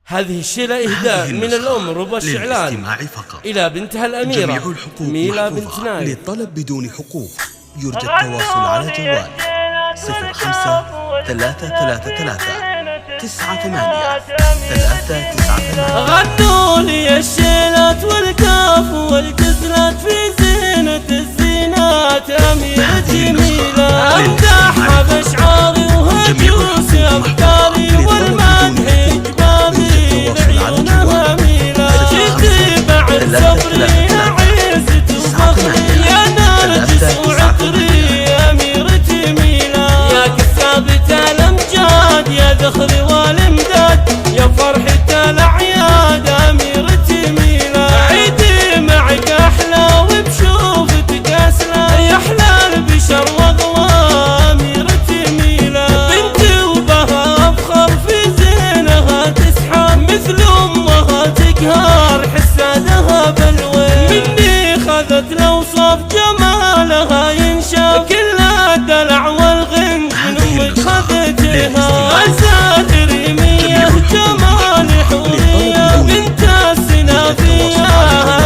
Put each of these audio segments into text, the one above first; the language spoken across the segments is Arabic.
هذه الشيلة إهداء من الأم ربى الشعلان إلى بنتها الأميرة ميلا بنت نايف. للطلب بدون حقوق يرجى التواصل على جوال 05-333-98-398. غنوا لي الشيلات والكاف والجزلات في زينة الزينات أميرتي ميلا. أمدحها بأشعاري وهجوسي أفكاري والمدح إجباري لعيونها ميلا. جيتي بعد صبري يا عزتي وفخري يا نرجس وعطري أميرتي ميلا. يا كثابة الأمجاد يا ذخري والإمداد يا فرحة الأعياد أميرتي ميلا. عيدي معك أحلى وبشوفتك أسلى يا أحلى البشر وأغلى أميرتي ميلا. بنتي وبها أفخر في زينها تسحر مثل أمها تقهر حسادها بالويل. مني خذت الأوصاف جمالها ينشاف كل الدلع والغن من أمك خذتها. أساتر مية جمال حورية بنت السنافية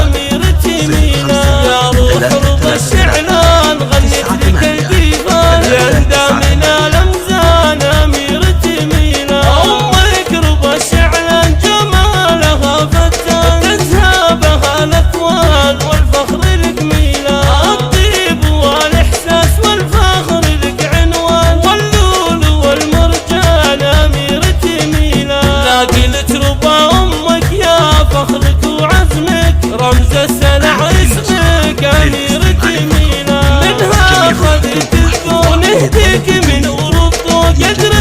أميرتي ميلا. يا روح رضا الشعلان غنيت لك الديوان يندى من الأمزان أميرتي ميلا. أمك رضا الشعلان جمالها فتان تذهبها الأكوان والفخر لك ميلا. الطيب والإحساس والفخر لك عنوان واللول والمرجان أميرتي ميلا. لا قلت ربا أمك يا فخرك وعزمك رمز السلع اسمك أميرتي ميلا. منها خذت الكون اهديك من ورود قدر